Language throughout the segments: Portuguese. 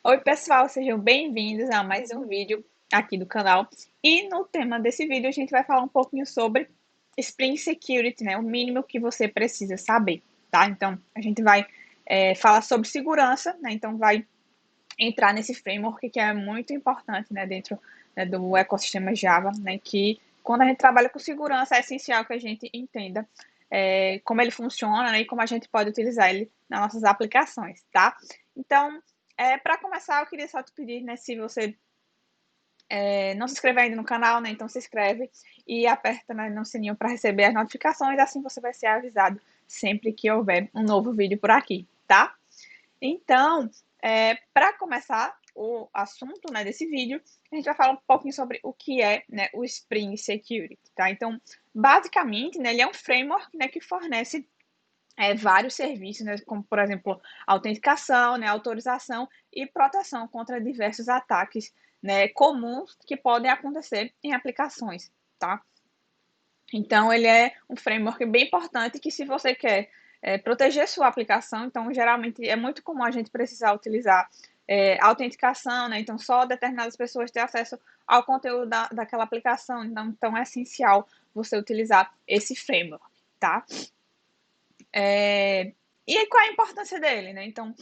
Oi, pessoal, sejam bem-vindos a mais um vídeo aqui do canal. E no tema desse vídeo, a gente vai falar um pouquinho sobre Spring Security, né? O mínimo que você precisa saber, tá? Então, a gente vai falar sobre segurança, né? Então, vai entrar nesse framework que é muito importante, né? Dentro, né, do ecossistema Java, né? Que quando a gente trabalha com segurança, é essencial que a gente entenda como ele funciona, né? E como a gente pode utilizar ele nas nossas aplicações, tá? Então, para começar, eu queria só te pedir, né, se você não se inscreveu ainda no canal, né, então se inscreve e aperta, né, no sininho para receber as notificações, assim você vai ser avisado sempre que houver um novo vídeo por aqui, tá? Então, para começar o assunto, né, desse vídeo, a gente vai falar um pouquinho sobre o que é, né, o Spring Security, tá? Então, basicamente, né, ele é um framework, né, que fornece vários serviços, né, como, por exemplo, autenticação, né, autorização e proteção contra diversos ataques, né, comuns que podem acontecer em aplicações, tá? Então, ele é um framework bem importante que, se você quer proteger sua aplicação, então, geralmente, é muito comum a gente precisar utilizar autenticação, né? Então, só determinadas pessoas têm acesso ao conteúdo daquela aplicação. Então, é essencial você utilizar esse framework, tá? E aí, qual é a importância dele, né? Então,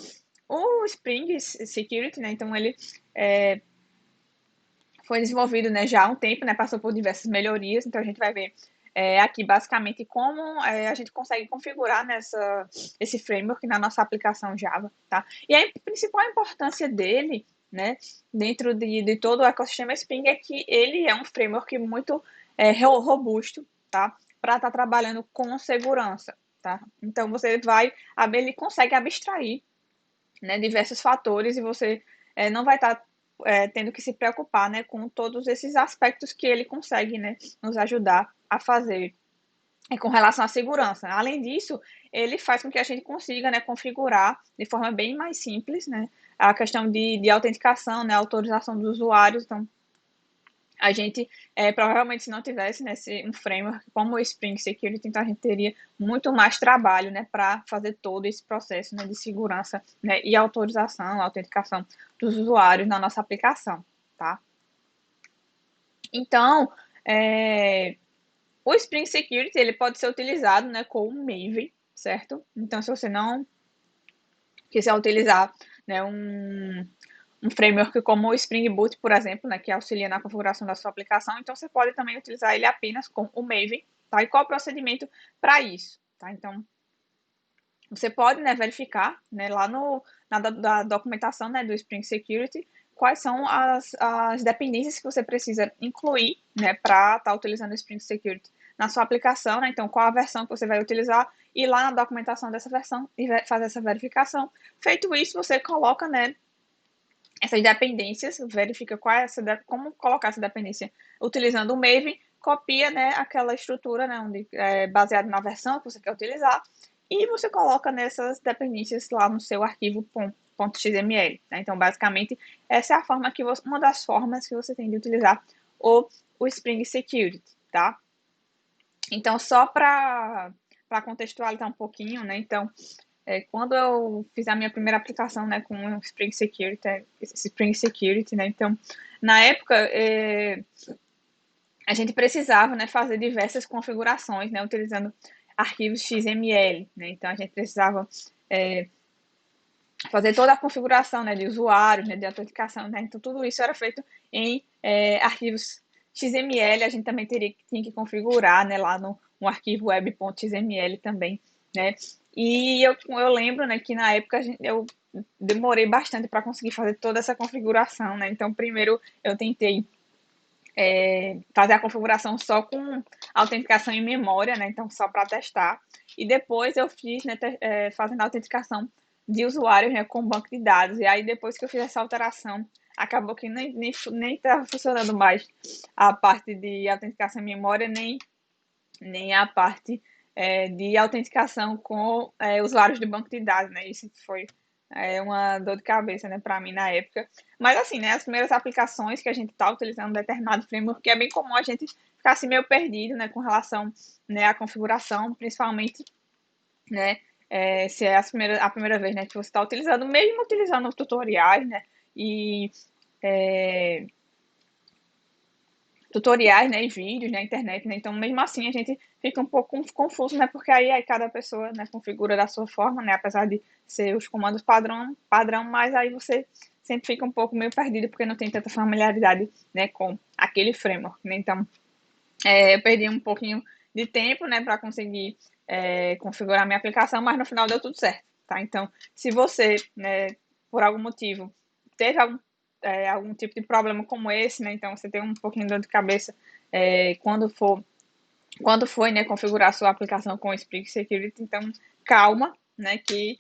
o Spring Security, né? Então, ele foi desenvolvido, né, já há um tempo, né? Passou por diversas melhorias. Então, a gente vai ver aqui basicamente como a gente consegue configurar esse framework na nossa aplicação Java, tá? E a principal importância dele, né, dentro de todo o ecossistema Spring é que ele é um framework muito robusto, tá? Para estar trabalhando com segurança, tá? Então você ele consegue abstrair, né, diversos fatores e você não vai estar tendo que se preocupar, né, com todos esses aspectos que ele consegue, né, nos ajudar a fazer com relação à segurança. Além disso, ele faz com que a gente consiga, né, configurar de forma bem mais simples, né, a questão de autenticação, né, autorização dos usuários. Então, a gente provavelmente, se não tivesse, né, um framework como o Spring Security, então a gente teria muito mais trabalho, né, para fazer todo esse processo, né, de segurança, né, e autorização, autenticação dos usuários na nossa aplicação, tá? Então, o Spring Security ele pode ser utilizado, né, com o Maven, certo? Então, se você não quiser utilizar, né, um framework como o Spring Boot, por exemplo, né, que auxilia na configuração da sua aplicação, então você pode também utilizar ele apenas com o Maven, tá? E qual é o procedimento para isso, tá? Então, você pode, né, verificar, né, lá da documentação, né, do Spring Security, quais são as dependências que você precisa incluir, né, para estar utilizando o Spring Security na sua aplicação, né? Então, qual a versão que você vai utilizar, e lá na documentação dessa versão e fazer essa verificação. Feito isso, você coloca, né, essas dependências, verifica como colocar essa dependência utilizando o Maven, copia, né, aquela estrutura, né, baseado na versão que você quer utilizar, e você coloca nessas dependências lá no seu arquivo .xml. Né? Então, basicamente, essa é a forma uma das formas que você tem de utilizar o Spring Security, tá? Então, só para contextualizar um pouquinho, né? Então, quando eu fiz a minha primeira aplicação, né, com o Spring Security, né, então, na época, a gente precisava, né, fazer diversas configurações, né, utilizando arquivos XML, né, então a gente precisava fazer toda a configuração, né, de usuários, né, de autenticação, né, então tudo isso era feito em arquivos XML. A gente também tinha que configurar, né, lá no arquivo web.xml também, né, e eu lembro, né, que na época eu demorei bastante para conseguir fazer toda essa configuração, né, então primeiro eu tentei fazer a configuração só com autenticação em memória, né? Então, só para testar. E depois eu fiz, né, fazendo a autenticação de usuários, né, com banco de dados. E aí, depois que eu fiz essa alteração, acabou que nem estava funcionando mais a parte de autenticação em memória, nem a parte de autenticação com usuários de banco de dados, né? Isso foi uma dor de cabeça, né, para mim na época. Mas assim, né, as primeiras aplicações que a gente está utilizando um determinado framework, que é bem comum a gente ficar assim meio perdido, né, com relação, né, à configuração, principalmente, né, se é a primeira vez, né, que você está utilizando, mesmo utilizando tutoriais, né, e tutoriais, né, e vídeos na internet, né? Então, mesmo assim, a gente fica um pouco confuso, né? Porque aí cada pessoa, né, configura da sua forma, né? Apesar de ser os comandos padrão, mas aí você sempre fica um pouco meio perdido porque não tem tanta familiaridade, né, com aquele framework, né? Então, eu perdi um pouquinho de tempo, né, para conseguir configurar minha aplicação, mas no final deu tudo certo, tá? Então, se você, né, por algum motivo, teve algum tipo de problema como esse, né, então você tem um pouquinho de dor de cabeça quando foi, né, configurar a sua aplicação com o Spring Security, então calma, né, que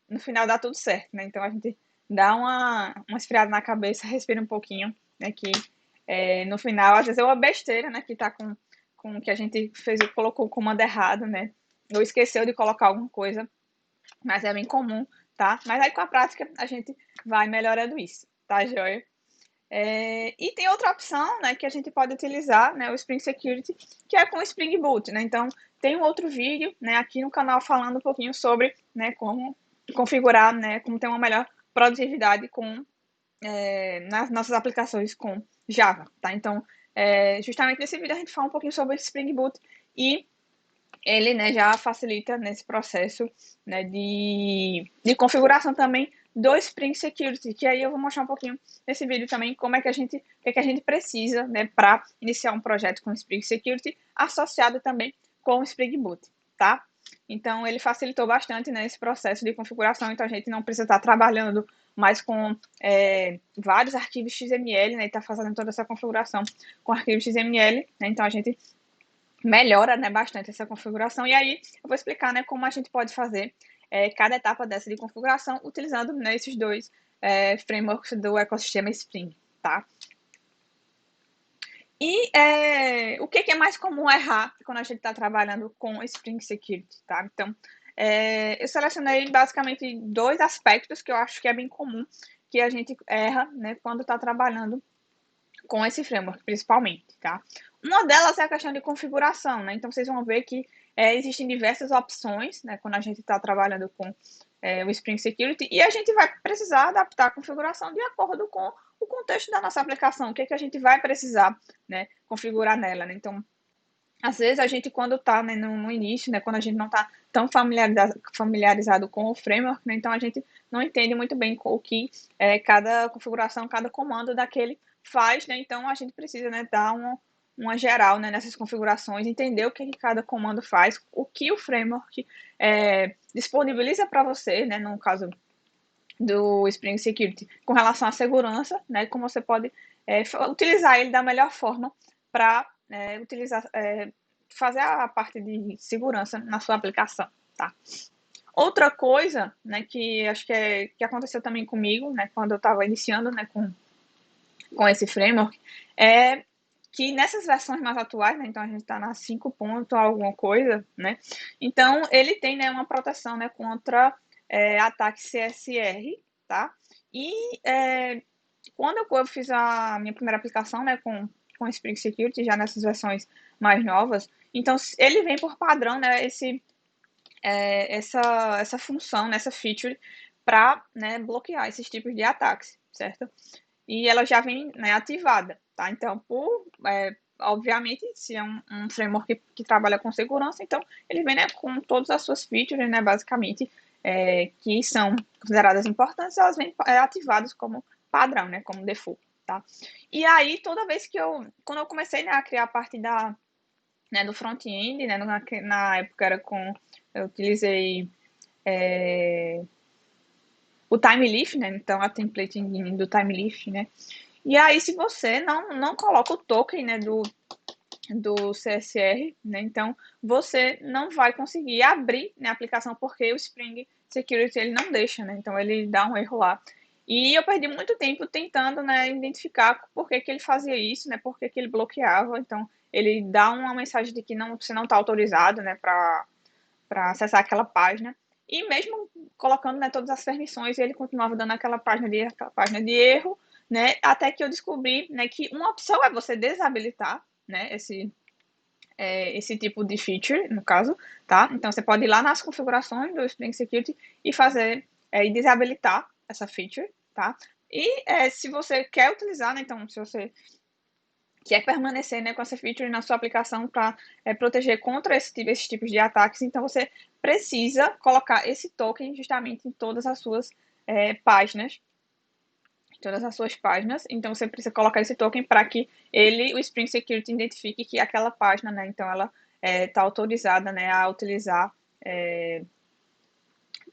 no final dá tudo certo, né? Então a gente dá uma esfriada na cabeça, respira um pouquinho, né, que no final, às vezes é uma besteira, né, que tá com que a gente fez, colocou o comando errado, né, ou esqueceu de colocar alguma coisa, mas é bem comum, tá? Mas aí com a prática a gente vai melhorando isso, tá, joia? E tem outra opção, né, que a gente pode utilizar, né, o Spring Security, que é com o Spring Boot, né? Então, tem um outro vídeo, né, aqui no canal falando um pouquinho sobre, né, como configurar, né, como ter uma melhor produtividade nas nossas aplicações com Java, tá? Então, justamente nesse vídeo a gente fala um pouquinho sobre o Spring Boot e ele, né, já facilita nesse processo, né, de configuração também do Spring Security, que aí eu vou mostrar um pouquinho nesse vídeo também como é que o que é que a gente precisa, né, para iniciar um projeto com Spring Security associado também com o Spring Boot, tá? Então, ele facilitou bastante, né, esse processo de configuração, então a gente não precisa estar trabalhando mais com vários arquivos XML, né, e tá fazendo toda essa configuração com arquivos XML, né, então a gente melhora, né, bastante essa configuração. E aí eu vou explicar, né, como a gente pode fazer cada etapa dessa de configuração utilizando, né, esses dois frameworks do ecossistema Spring, tá? E o que é mais comum errar quando a gente está trabalhando com Spring Security, tá? Então, eu selecionei basicamente dois aspectos que eu acho que é bem comum que a gente erra, né, quando está trabalhando com esse framework, principalmente, tá? Uma delas é a questão de configuração, né? Então, vocês vão ver que existem diversas opções, né? Quando a gente está trabalhando com o Spring Security, e a gente vai precisar adaptar a configuração de acordo com o contexto da nossa aplicação, o que, é que a gente vai precisar, né, configurar nela, né? Então, às vezes a gente, quando está, né, no início, né, quando a gente não está tão familiarizado com o framework, né, então a gente não entende muito bem o que cada configuração, cada comando daquele faz, né, então a gente precisa, né, dar uma geral, né, nessas configurações, entender o que cada comando faz, o que o framework disponibiliza para você, né, no caso do Spring Security, com relação à segurança, né, como você pode utilizar ele da melhor forma para fazer a parte de segurança na sua aplicação, tá? Outra coisa, né, que acho que aconteceu também comigo, né, quando eu estava iniciando, né, com esse framework, é que nessas versões mais atuais, né, então a gente está na 5 ponto alguma coisa, né, então ele tem, né, uma proteção, né, contra ataque CSR, tá? E quando eu fiz a minha primeira aplicação, né, com Spring Security, já nessas versões mais novas, então ele vem por padrão, né, essa função, né, essa feature para, né, bloquear esses tipos de ataques, certo? E ela já vem, né, ativada, tá? Então, obviamente, se é um framework que trabalha com segurança, então ele vem, né, com todas as suas features, né, basicamente, que são consideradas importantes, elas vêm ativadas como padrão, né, como default, tá? E aí, toda vez quando eu comecei, né, a criar a parte né, do front-end, né, na época eu utilizei o Timeleaf, né, então a template do Timeleaf, né, e aí se você não coloca o token, né, do CSR, né, então você não vai conseguir abrir, né, a aplicação porque o Spring Security ele não deixa, né, então ele dá um erro lá. E eu perdi muito tempo tentando, né, identificar por que ele fazia isso, né, por que ele bloqueava. Então, ele dá uma mensagem de que você não está autorizado, né, para acessar aquela página. E mesmo colocando, né, todas as permissões, ele continuava dando aquela página de erro, né, até que eu descobri, né, que uma opção é você desabilitar, né, esse tipo de feature, no caso, tá? Então, você pode ir lá nas configurações do Spring Security e fazer, e desabilitar essa feature, tá? E se você quer utilizar, né, então, se você quer permanecer, né, com essa feature na sua aplicação para proteger contra esses tipos de ataques, então você precisa colocar esse token justamente em todas as suas páginas. Todas as suas páginas, então você precisa colocar esse token para que o Spring Security identifique que aquela página, né, então ela está autorizada, né, a utilizar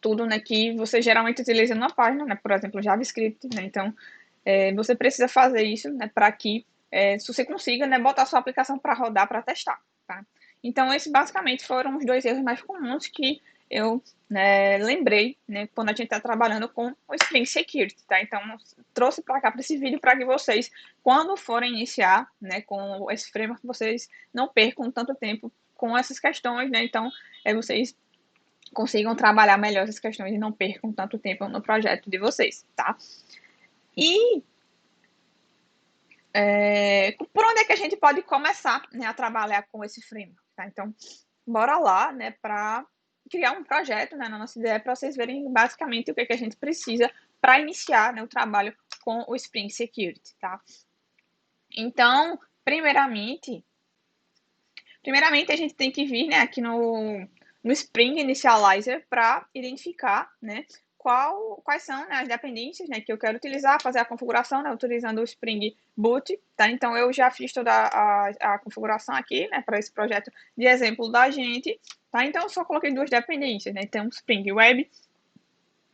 tudo, né, que você geralmente utiliza numa página, né, por exemplo, JavaScript, né, então você precisa fazer isso, né, para que você consiga, né, botar sua aplicação para rodar, para testar, tá? Então, esses basicamente foram os dois erros mais comuns que eu lembrei, né, quando a gente está trabalhando com o Spring Security, tá? Então, trouxe para cá, para esse vídeo, para que vocês, quando forem iniciar, né, com esse framework, vocês não percam tanto tempo com essas questões, né? Então, vocês consigam trabalhar melhor essas questões e não percam tanto tempo no projeto de vocês, tá? E por onde é que a gente pode começar, né, a trabalhar com esse framework, tá? Então, bora lá, né, para criar um projeto, né, na nossa ideia, para vocês verem basicamente o que a gente precisa para iniciar, né, o trabalho com o Spring Security, tá? Então, primeiramente a gente tem que vir, né, aqui no Spring Initializer para identificar, né, quais são, né, as dependências, né, que eu quero utilizar, fazer a configuração, né, utilizando o Spring Boot, tá? Então, eu já fiz toda a configuração aqui, né, para esse projeto de exemplo da gente, tá? Então, eu só coloquei duas dependências, né? Então, o Spring Web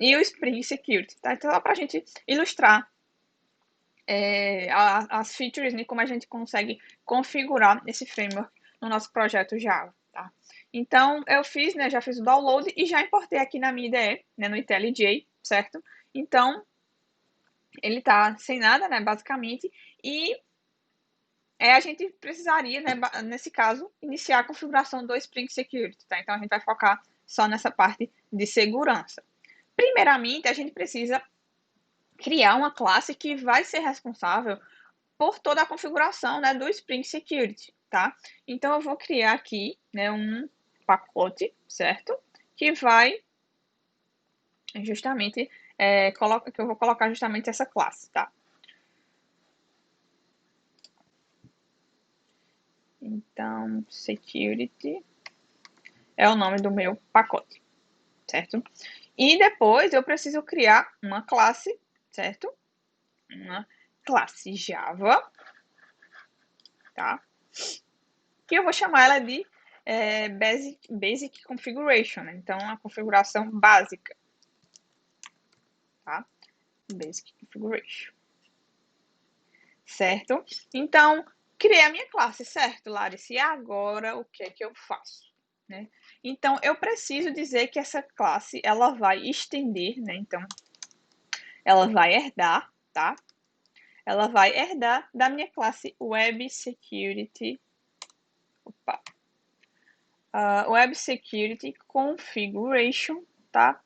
e o Spring Security, tá? Então, para a gente ilustrar as features, né, como a gente consegue configurar esse framework no nosso projeto Java, tá? Então, eu fiz, né, já fiz o download e já importei aqui na minha IDE, né, no IntelliJ, certo? Então, ele tá sem nada, né, basicamente, e a gente precisaria, né, nesse caso, iniciar a configuração do Spring Security, tá? Então, a gente vai focar só nessa parte de segurança. Primeiramente, a gente precisa criar uma classe que vai ser responsável por toda a configuração, né, do Spring Security, tá? Então, eu vou criar aqui, né, um pacote, certo? Que vai justamente, que eu vou colocar justamente essa classe, tá? Então, Security é o nome do meu pacote, certo? E depois eu preciso criar uma classe, certo? Uma classe Java, tá? Que eu vou chamar ela de Basic Configuration, né? Então, a configuração básica, tá? Basic Configuration, certo? Então, criei a minha classe, certo, Larissa? E agora, o que é que eu faço? Né? Então, eu preciso dizer que essa classe, ela vai estender, né? Então, ela vai herdar, tá? Ela vai herdar da minha classe Web Security, Web Security Configuration, tá?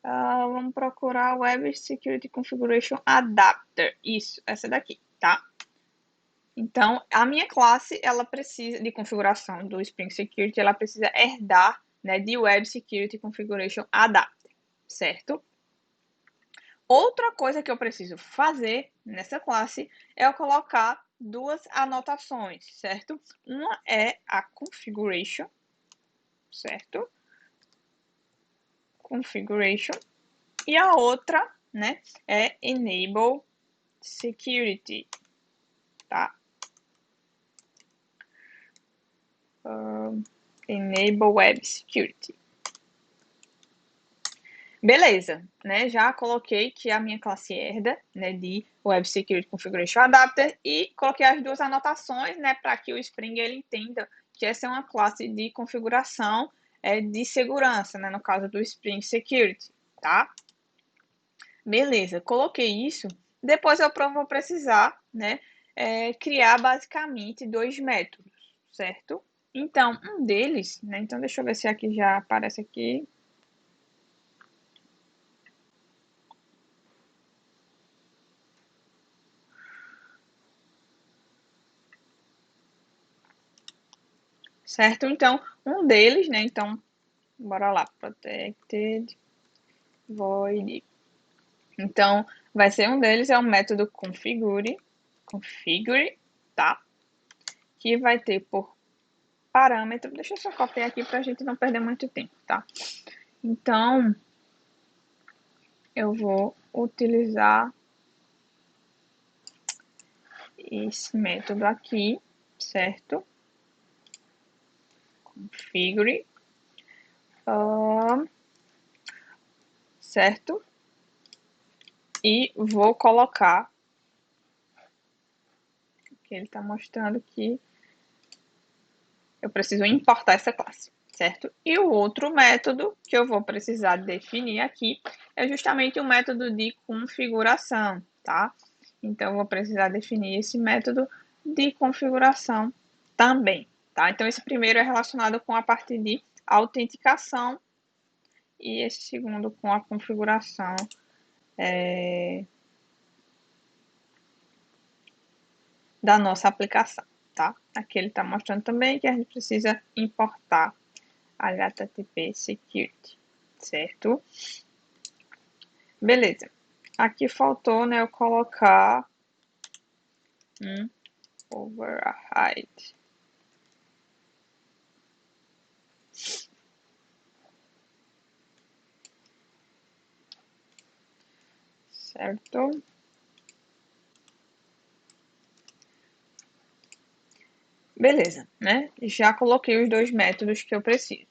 Vamos procurar Web Security Configuration Adapter. Isso, essa daqui, tá? Então, a minha classe, ela precisa de configuração do Spring Security, ela precisa herdar, né, de Web Security Configuration Adapter, certo? Outra coisa que eu preciso fazer nessa classe é eu colocar duas anotações, certo? Uma é a configuration, certo? Configuration. E a outra, né, é enable security, tá? Enable web security. Beleza, né? Já coloquei que a minha classe herda, né, de Web Security Configuration Adapter e coloquei as duas anotações, né, para que o Spring ele entenda que essa é uma classe de configuração de segurança, né, no caso do Spring Security, tá? Beleza, coloquei isso. Depois eu vou precisar, né, criar basicamente dois métodos, certo? Então, um deles, né, então deixa eu ver se aqui já aparece aqui. Certo? Então, um deles, né, então, bora lá, protected void Então, vai ser um deles, é o método configure, tá? Que vai ter por parâmetro, deixa eu só copiar aqui para a gente não perder muito tempo, tá? Então, eu vou utilizar esse método aqui, certo? Configure, certo? E vou colocar, que ele está mostrando que eu preciso importar essa classe, certo? E o outro método que eu vou precisar definir aqui é justamente o método de configuração, tá? Então, eu vou precisar definir esse método de configuração também, tá? Então, esse primeiro é relacionado com a parte de autenticação e esse segundo com a configuração da nossa aplicação, tá? Aqui ele está mostrando também que a gente precisa importar HTTP Security, certo? Beleza. Aqui faltou, né, eu colocar um override. Certo? Beleza, né? Já coloquei os dois métodos que eu preciso.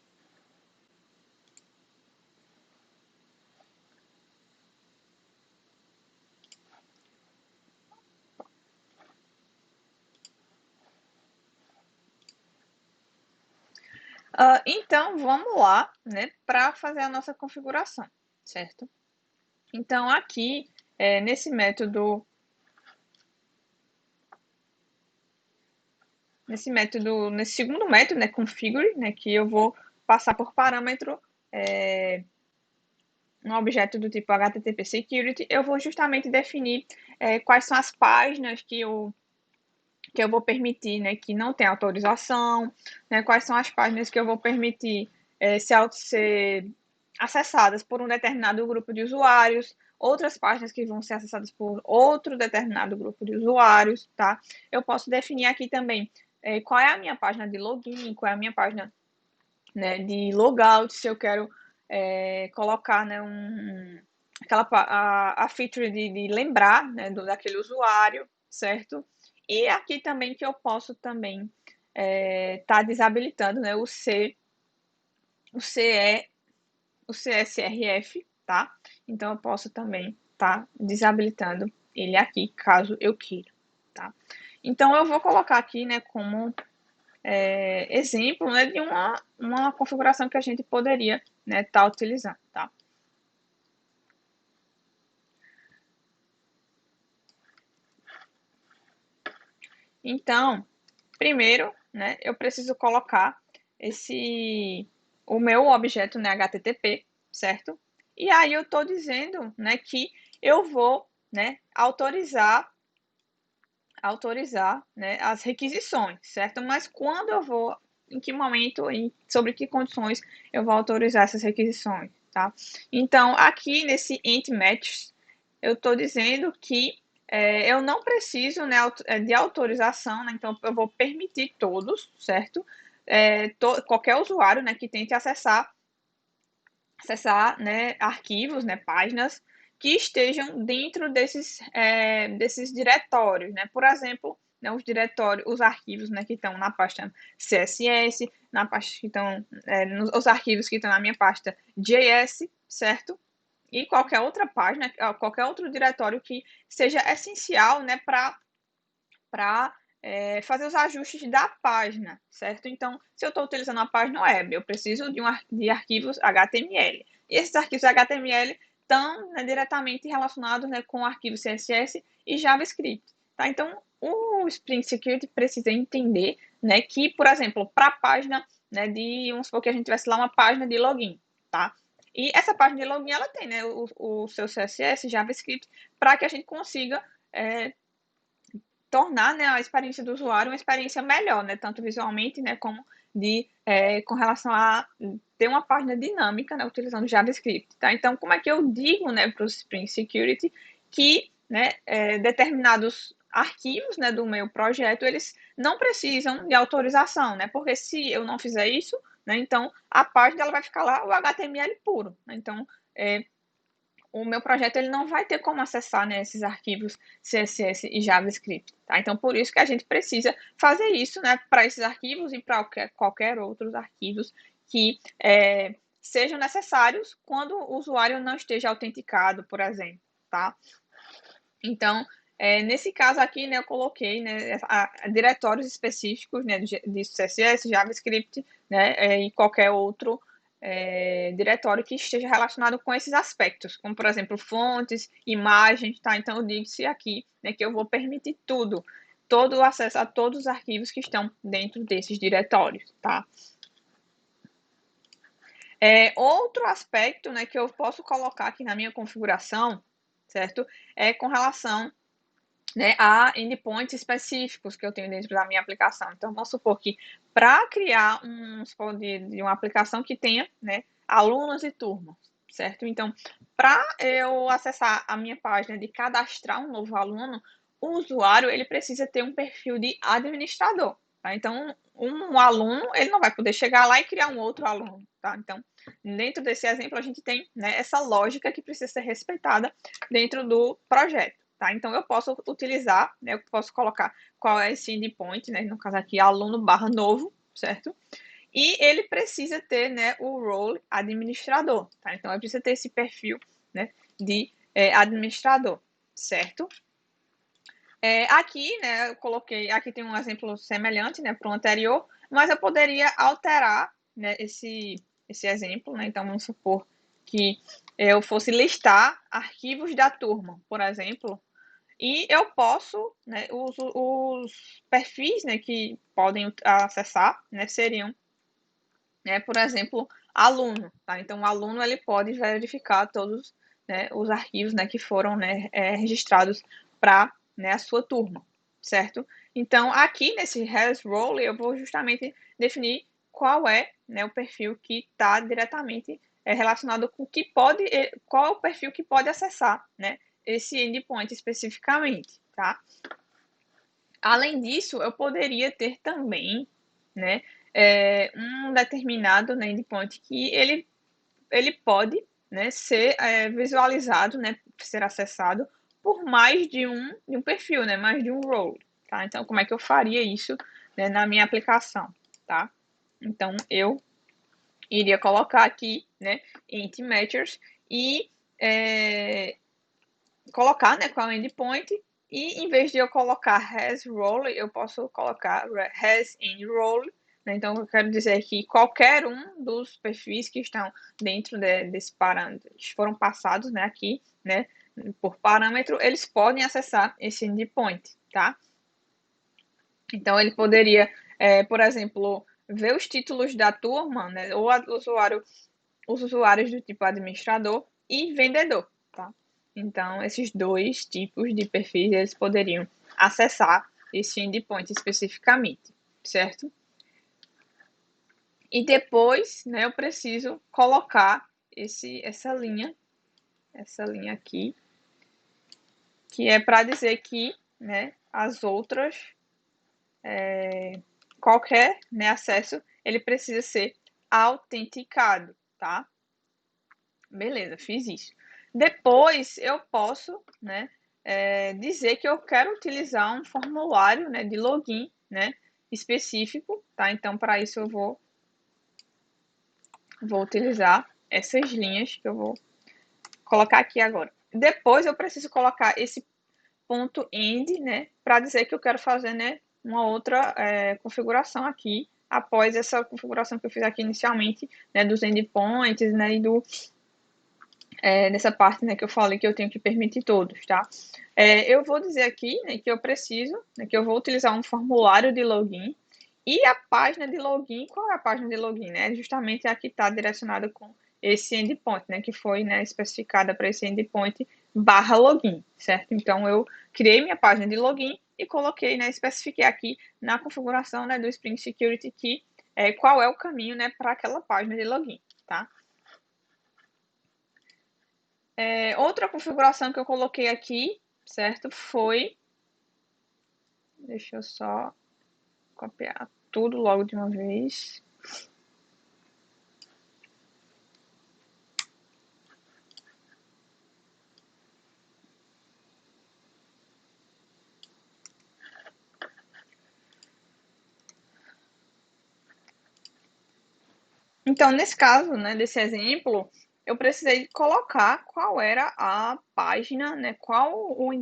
Então, vamos lá, né, para fazer a nossa configuração, certo? Então, aqui, nesse método, nesse segundo método, né, configure, né, que eu vou passar por parâmetro um objeto do tipo HTTP Security, eu vou justamente definir quais são as páginas que eu vou permitir, né, que não tem autorização, né, quais são as páginas que eu vou permitir ser acessadas por um determinado grupo de usuários, outras páginas que vão ser acessadas por outro determinado grupo de usuários, tá? Eu posso definir aqui também qual é a minha página de login, qual é a minha página, né, de logout, se eu quero colocar, né, a feature de lembrar, né, daquele usuário, certo? E aqui também que eu posso também tá desabilitando, né, o CE, o CSRF, tá? Então eu posso também tá desabilitando ele aqui, caso eu queira, tá? Então eu vou colocar aqui, né, como exemplo, né, de uma configuração que a gente poderia, né, tá utilizando, tá? Então, primeiro, né, eu preciso colocar o meu objeto, né, HTTP, certo? E aí eu estou dizendo, né, que eu vou, né, autorizar, né, as requisições, certo? Mas quando eu vou, em que momento, sobre que condições eu vou autorizar essas requisições, tá? Então, aqui nesse int match, eu estou dizendo que eu não preciso, né, de autorização, né, então eu vou permitir todos, certo? Qualquer usuário, né, que tente acessar, né, arquivos, né, páginas que estejam dentro desses diretórios, né? Por exemplo, né, os arquivos, né, que estão na pasta CSS, na pasta que estão, os arquivos que estão na minha pasta JS, certo? E qualquer outra página, qualquer outro diretório que seja essencial, né, para fazer os ajustes da página, certo? Então, se eu estou utilizando uma página web, eu preciso de arquivos HTML. E esses arquivos HTML estão, né, diretamente relacionados, né, com arquivos CSS e JavaScript. Tá? Então, o Spring Security precisa entender, né, que, por exemplo, para a página, né, vamos supor que a gente tivesse lá uma página de login, tá? E essa página de login, ela tem, né, o seu CSS, JavaScript, para que a gente consiga tornar, né, a experiência do usuário uma experiência melhor, né, tanto visualmente, né, como com relação a ter uma página dinâmica, né, utilizando JavaScript, tá? Então, como é que eu digo, né, para o Spring Security que, né, determinados arquivos, né, do meu projeto, eles não precisam de autorização, né? Porque se eu não fizer isso, né, então a página ela vai ficar lá o HTML puro, né? Então, o meu projeto ele não vai ter como acessar, né, esses arquivos CSS e JavaScript, tá? Então, por isso que a gente precisa fazer isso, né, para esses arquivos e para qualquer outros arquivos que sejam necessários quando o usuário não esteja autenticado, por exemplo, tá? Então, nesse caso aqui, né, eu coloquei, né, diretórios específicos, né, de CSS, JavaScript, né, e qualquer outro diretório que esteja relacionado com esses aspectos, como, por exemplo, fontes, imagens, tá? Então, eu disse aqui, né, que eu vou permitir todo o acesso a todos os arquivos que estão dentro desses diretórios, tá? Outro aspecto, né, que eu posso colocar aqui na minha configuração, certo? É com relação, né, a endpoints específicos que eu tenho dentro da minha aplicação. Então, vamos supor que para criar de uma aplicação que tenha, né, alunos e turmas, certo? Então, para eu acessar a minha página de cadastrar um novo aluno, o usuário ele precisa ter um perfil de administrador. Tá? Então, um aluno ele não vai poder chegar lá e criar um outro aluno. Tá? Então, dentro desse exemplo, a gente tem, né, essa lógica que precisa ser respeitada dentro do projeto. Tá? Então, eu posso utilizar, né, eu posso colocar qual é esse endpoint, né, no caso aqui, aluno/novo, certo? E ele precisa ter, né, o role administrador, tá? Então, ele precisa ter esse perfil, né, de administrador, certo? Aqui, né, eu coloquei, aqui tem um exemplo semelhante, né, para o anterior, mas eu poderia alterar, né, esse exemplo, né? Então, vamos supor que eu fosse listar arquivos da turma, por exemplo, e eu posso, né, os perfis, né, que podem acessar, né, seriam, né, por exemplo, aluno, tá? Então, o aluno ele pode verificar todos, né, os arquivos, né, que foram, né, registrados para, né, a sua turma, certo? Então, aqui nesse has role, eu vou justamente definir qual é, né, o perfil que está diretamente relacionado com que pode, qual é o perfil que pode acessar, né, esse endpoint especificamente, tá? Além disso, eu poderia ter também, né, um determinado, né, endpoint que ele pode, né, ser visualizado, né, ser acessado por mais de um perfil, né, mais de um role, tá? Então, como é que eu faria isso, né, na minha aplicação, tá? Então, eu iria colocar aqui, né, int matchers e colocar, né, qual é o endpoint, e em vez de eu colocar has role, eu posso colocar has end role, né? Então eu quero dizer que qualquer um dos perfis que estão dentro desse parâmetro, que foram passados, né, aqui, né, por parâmetro, eles podem acessar esse endpoint, tá? Então ele poderia, por exemplo, ver os títulos da turma, né, ou os usuários do tipo administrador e vendedor, tá? Então, esses dois tipos de perfis, eles poderiam acessar esse endpoint especificamente, certo? E depois, né, eu preciso colocar essa linha aqui, que é para dizer que, né, as outras, qualquer, né, acesso, ele precisa ser autenticado, tá? Beleza, fiz isso. Depois eu posso, né, dizer que eu quero utilizar um formulário, né, de login, né, específico, tá? Então, para isso eu vou utilizar essas linhas que eu vou colocar aqui agora. Depois eu preciso colocar esse ponto end, né, para dizer que eu quero fazer, né, uma outra configuração aqui após essa configuração que eu fiz aqui inicialmente, né, dos endpoints, né, e nessa parte, né, que eu falei que eu tenho que permitir todos, tá? Eu vou dizer aqui, né, que eu preciso, né, que eu vou utilizar um formulário de login e a página de login. Qual é a página de login, né? Justamente a que está direcionada com esse endpoint, né, que foi, né, especificada para esse endpoint /login, certo? Então eu criei minha página de login e coloquei, né, especifiquei aqui na configuração, né, do Spring Security que qual é o caminho, né, para aquela página de login, tá? Outra configuração que eu coloquei aqui, certo? Deixa eu só copiar tudo logo de uma vez. Então, nesse caso, né, desse exemplo, eu precisei colocar qual era a página, né, qual o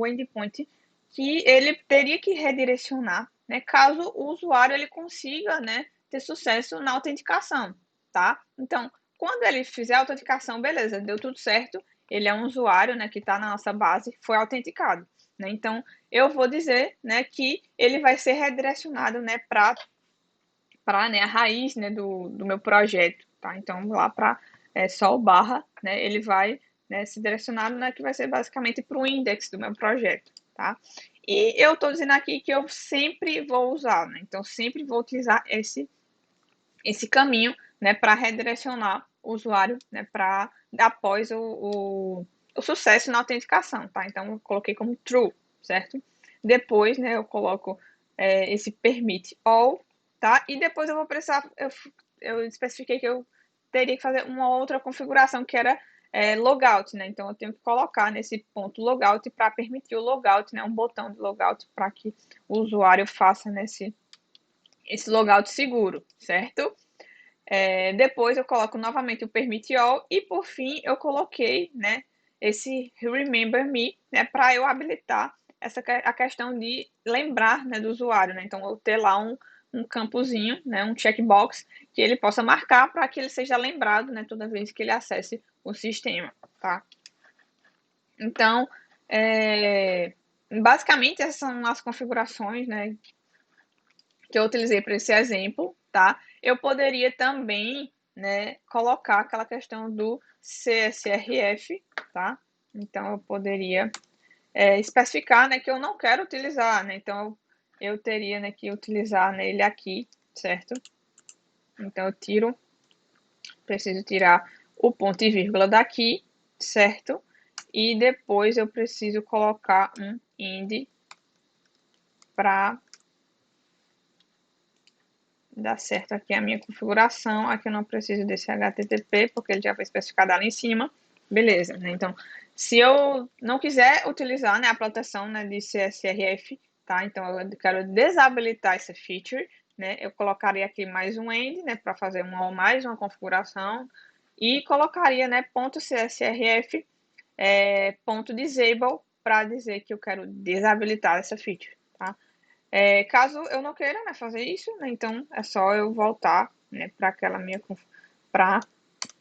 endpoint que ele teria que redirecionar, né, caso o usuário ele consiga, né, ter sucesso na autenticação, tá? Então, quando ele fizer a autenticação, beleza, deu tudo certo, ele é um usuário, né, que está na nossa base, foi autenticado, né? Então, eu vou dizer, né, que ele vai ser redirecionado, né, para, né, a raiz, né, do meu projeto, tá? Então, lá para só o barra, né, ele vai, né, se direcionar, né, que vai ser basicamente para o index do meu projeto, tá? E eu estou dizendo aqui que eu sempre vou usar, né? Então, sempre vou utilizar esse caminho, né, para redirecionar o usuário, né, para após o sucesso na autenticação, tá? Então, eu coloquei como true, certo? Depois, né, eu coloco esse permit all, tá? E depois eu vou precisar, eu especifiquei que eu teria que fazer uma outra configuração que era logout, né? Então, eu tenho que colocar nesse ponto logout para permitir o logout, né? Um botão de logout para que o usuário faça esse logout seguro, certo? Depois eu coloco novamente o Permit All e por fim eu coloquei, né, esse Remember Me, né, para eu habilitar a questão de lembrar, né, do usuário, né? Então eu ter lá um campozinho, né, um checkbox que ele possa marcar para que ele seja lembrado, né, toda vez que ele acesse o sistema, tá? Então, basicamente essas são as configurações, né, que eu utilizei para esse exemplo, tá? Eu poderia também, né, colocar aquela questão do CSRF, tá? Então, eu poderia especificar, né, que eu não quero utilizar, né? Então, eu teria, né, que utilizar nele aqui, certo? Então, preciso tirar o ponto e vírgula daqui, certo? E depois eu preciso colocar um end para dá certo aqui a minha configuração. Aqui eu não preciso desse HTTP, porque ele já foi especificado ali em cima. Beleza, né? Então, se eu não quiser utilizar, né, a proteção, né, de CSRF, tá? Então, eu quero desabilitar essa feature, né? Eu colocaria aqui mais um end, né, para fazer mais uma configuração. E colocaria, né, .csrf, .disable, para dizer que eu quero desabilitar essa feature, tá? Caso eu não queira, né, fazer isso, né, então é só eu voltar, né, para aquela minha para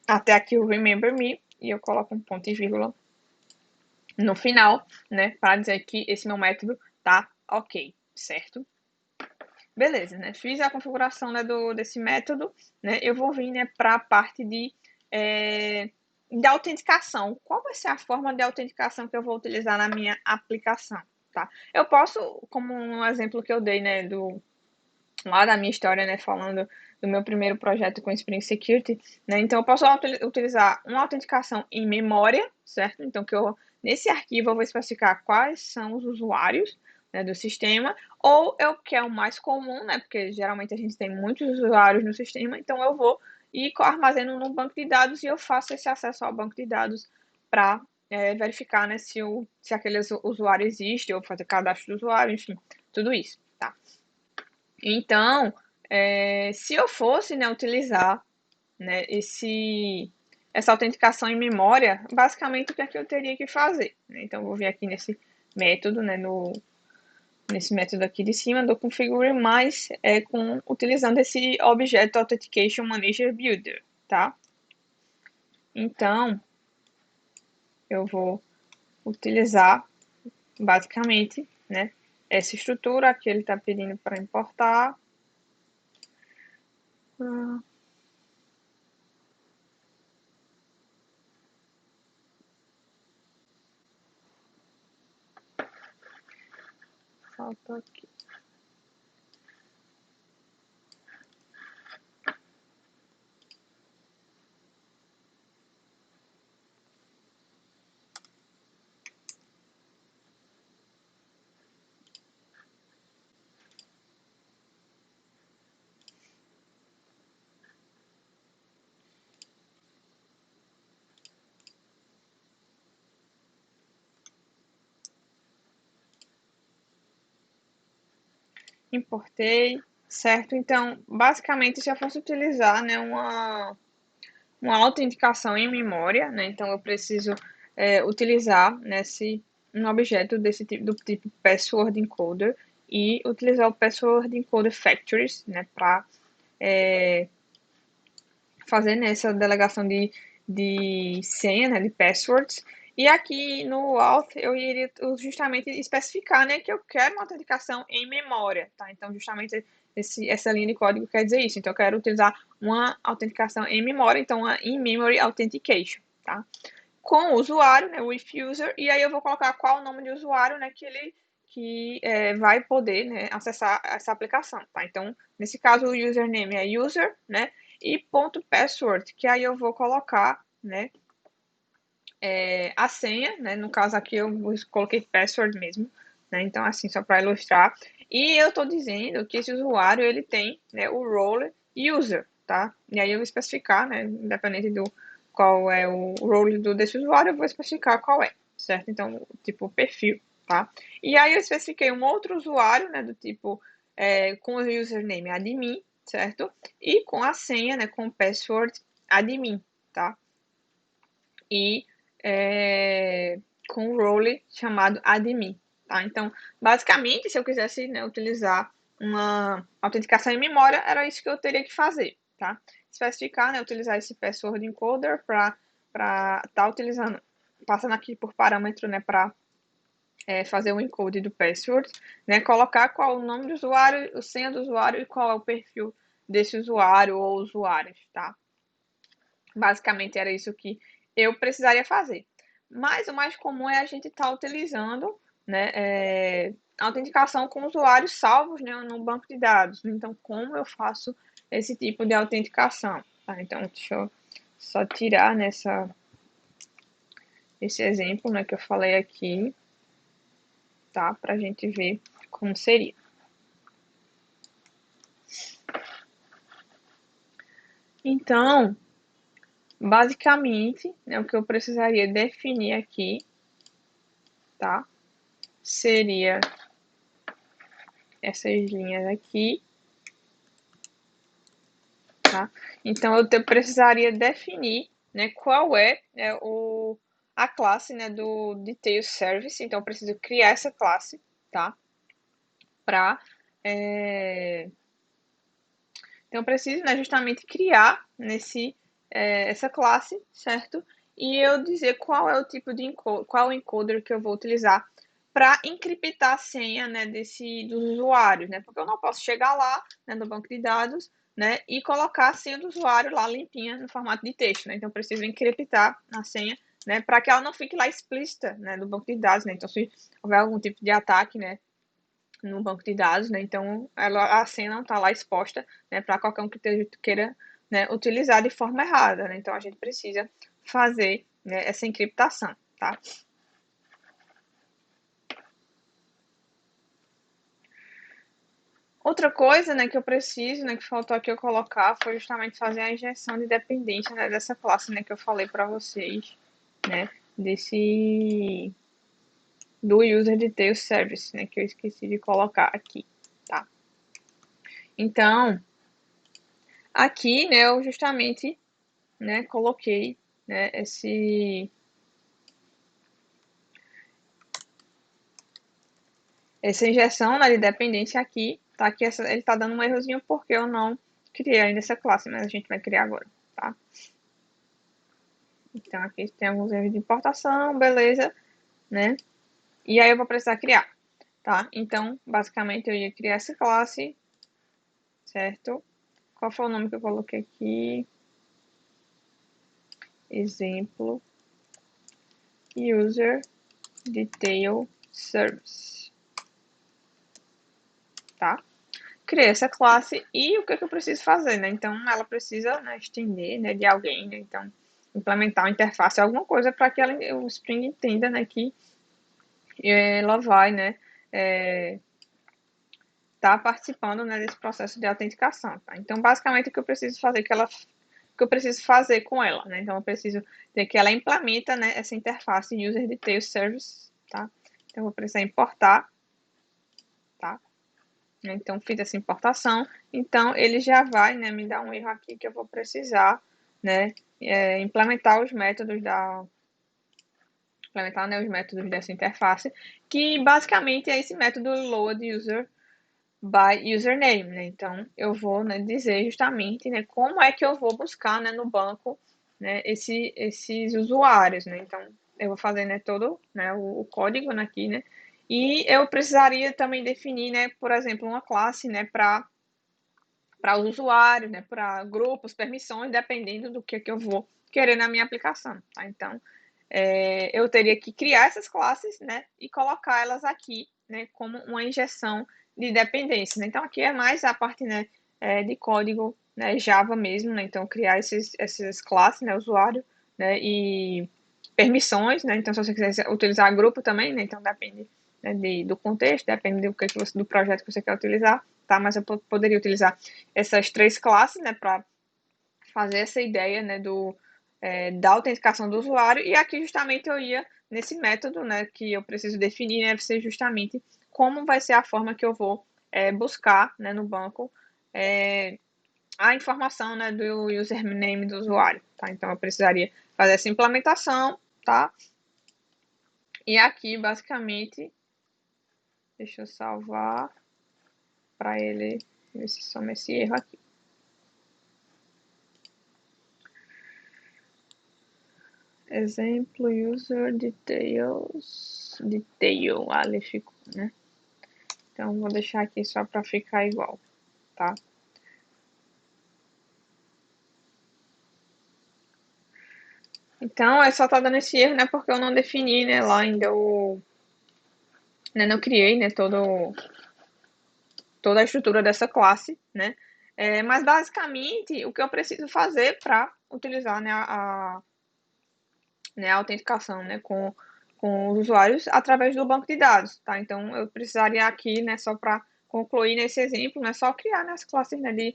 até aqui o Remember Me e eu coloco um ponto e vírgula no final, né, para dizer que esse meu método tá ok, certo? Beleza, né? Fiz a configuração, né, desse método, né? Eu vou vir, né, para a parte de autenticação. Qual vai ser a forma de autenticação que eu vou utilizar na minha aplicação, tá? Eu posso, como um exemplo que eu dei, né, lá da minha história, né, falando do meu primeiro projeto com Spring Security, né, então eu posso utilizar uma autenticação em memória, certo? Então nesse arquivo eu vou especificar quais são os usuários, né, do sistema, ou eu quero o mais comum, né, porque geralmente a gente tem muitos usuários no sistema, então eu vou e armazeno no banco de dados e eu faço esse acesso ao banco de dados para verificar, né, se aquele usuário existe, ou fazer cadastro do usuário, enfim, tudo isso, tá? Então, se eu fosse, né, utilizar, né, essa autenticação em memória, basicamente o que é que eu teria que fazer, né? Então, eu vou vir aqui nesse método, né, nesse método aqui de cima do configure, mas utilizando esse objeto Authentication Manager Builder, tá? Então, eu vou utilizar basicamente, né, essa estrutura que ele está pedindo para importar. Falta aqui. importei, certo? Então, basicamente, se eu fosse utilizar, né, uma autenticação em memória, né? Então, eu preciso utilizar um objeto desse tipo, do tipo Password Encoder e utilizar o Password Encoder Factories, né, para fazer nessa delegação de senha, né, de passwords. E aqui no auth eu iria justamente especificar, né, que eu quero uma autenticação em memória, tá? Então, justamente essa linha de código quer dizer isso. Então, eu quero utilizar uma autenticação em memória, então, uma in-memory authentication, tá? Com o usuário, né, with user, e aí eu vou colocar qual o nome de usuário, né, que vai poder, né, acessar essa aplicação, tá? Então, nesse caso, o username é user, né, e ponto password, que aí eu vou colocar, né, a senha, né, no caso aqui eu coloquei password mesmo, né, então assim, só para ilustrar, e eu estou dizendo que esse usuário, ele tem, né, o role user, tá, e aí eu vou especificar, né, independente do qual é o role desse usuário, eu vou especificar qual é, certo, então, tipo, perfil, tá, e aí eu especifiquei um outro usuário, né, do tipo, com o username admin, certo, e com a senha, né, com o password admin, tá, e com um role chamado admin, tá? Então, basicamente, se eu quisesse, né, utilizar uma autenticação em memória, era isso que eu teria que fazer, tá? Especificar, né, utilizar esse password encoder para estar utilizando, passando aqui por parâmetro, né, para fazer o encode do password, né, colocar qual o nome do usuário, a senha do usuário e qual é o perfil desse usuário ou usuários, tá? Basicamente era isso que eu precisaria fazer. Mas o mais comum é a gente estar utilizando, né, autenticação com usuários salvos, né, no banco de dados. Então, como eu faço esse tipo de autenticação? Tá? Então, deixa eu só tirar esse exemplo, né, que eu falei aqui, tá? Para a gente ver como seria. Então, basicamente, né, o que eu precisaria definir aqui, tá? Seria essas linhas aqui, tá? Então, eu precisaria definir, né, qual é, a classe, né, do Detail Service. Então, eu preciso criar essa classe, tá? Então, eu preciso, né, justamente criar essa classe, certo? E eu dizer qual é o tipo de qual o encoder que eu vou utilizar para encriptar a senha, né, dos usuários, né? Porque eu não posso chegar lá, né, no banco de dados, né, e colocar a senha do usuário lá limpinha no formato de texto, né? Então, eu preciso encriptar a senha, né, para que ela não fique lá explícita, né, no banco de dados, né? Então, se houver algum tipo de ataque, né, no banco de dados, né? Então a senha não está lá exposta, né, para qualquer um que queira, né, utilizar de forma errada, né? Então a gente precisa fazer, né, essa encriptação, tá? Outra coisa, né, que eu preciso, né, que faltou aqui eu colocar foi justamente fazer a injeção de dependência, né, dessa classe, né, que eu falei para vocês, né, do user detail service, né, que eu esqueci de colocar aqui, tá? Então, aqui, né, eu justamente, né, coloquei, né, essa injeção, né, de dependência aqui, tá? Aqui ele tá dando um errozinho porque eu não criei ainda essa classe, mas a gente vai criar agora, tá? Então aqui tem alguns erros de importação, beleza, né? E aí eu vou precisar criar, tá? Então, basicamente eu ia criar essa classe, certo? Qual foi o nome que eu coloquei aqui? Exemplo, user detail service, tá? Criei essa classe e o que, eu preciso fazer, né? Então, ela precisa, né, estender, né, de alguém, né? Então, implementar uma interface, alguma coisa para que o Spring entenda, né, que ela vai, né, tá participando, né, desse processo de autenticação, tá? Então, basicamente, o que eu preciso fazer que eu preciso fazer com ela, né? Então, eu preciso ter que ela implementa, né, essa interface User Detail Service, tá? Então, eu vou precisar importar, tá? né? Então, fiz essa importação. Então, ele já vai, né, me dar um erro aqui que eu vou precisar, né, implementar os métodos implementar, né, os métodos dessa interface, que basicamente é esse método load user by username, né? Então, eu vou, né, dizer justamente, né, como é que eu vou buscar, né, no banco, né, esses usuários, né? Então, eu vou fazer, né, todo, né, o código aqui, né? E eu precisaria também definir, né, por exemplo, uma classe, né, para os usuários, né, para grupos, permissões, dependendo do que eu vou querer na minha aplicação, tá? Então, eu teria que criar essas classes, né, e colocar elas aqui, né, como uma injeção de dependência, né? Então, aqui é mais a parte, né, de código, né, Java mesmo, né? Então, criar essas classes, né, usuário, né, e permissões, né? Então, se você quiser utilizar grupo também, né, então depende, né, do contexto, depende do projeto que você quer utilizar, tá? Mas eu poderia utilizar essas três classes, né, para fazer essa ideia, né, da autenticação do usuário, e aqui justamente eu ia nesse método, né, que eu preciso definir, né, vai ser justamente como vai ser a forma que eu vou buscar, né, no banco a informação, né, do username do usuário, tá? Então eu precisaria fazer essa implementação, tá? E aqui, basicamente, deixa eu salvar para ele ver se soma esse erro aqui. Exemplo, user details, detail, ali ficou, né? Então, vou deixar aqui só para ficar igual, tá? Então, só tá dando esse erro, né? Porque eu não defini, né, lá ainda né, não criei, né, toda a estrutura dessa classe, né? Mas, basicamente, o que eu preciso fazer para utilizar, né, a autenticação, né, com os usuários através do banco de dados, tá? Então, eu precisaria aqui, né, só para concluir nesse exemplo, né, só criar, né, as classes, né, de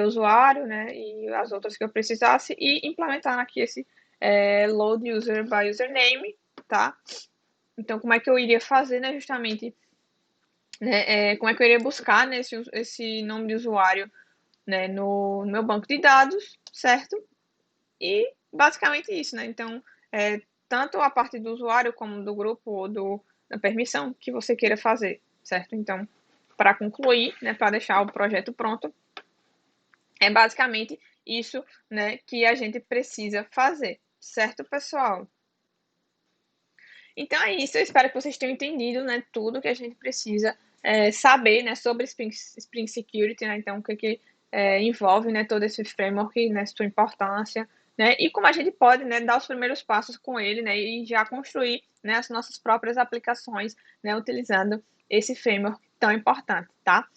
usuário, né, e as outras que eu precisasse e implementar aqui esse load user by username, tá? Então, como é que eu iria fazer, né, justamente, né, como é que eu iria buscar, né, esse nome de usuário, né, no meu banco de dados, certo? E basicamente isso, né? Então, tanto a parte do usuário como do grupo ou da permissão que você queira fazer, certo? Então, para concluir, né, para deixar o projeto pronto, é basicamente isso, né, que a gente precisa fazer, certo, pessoal? Então é isso, eu espero que vocês tenham entendido, né, tudo que a gente precisa saber, né, sobre Spring Security, né, então o que envolve, né, todo esse framework, né, sua importância, né, e como a gente pode, né, dar os primeiros passos com ele, né, e já construir, né, as nossas próprias aplicações, né, utilizando esse framework tão importante, tá?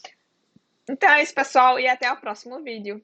Então é isso, pessoal, e até o próximo vídeo.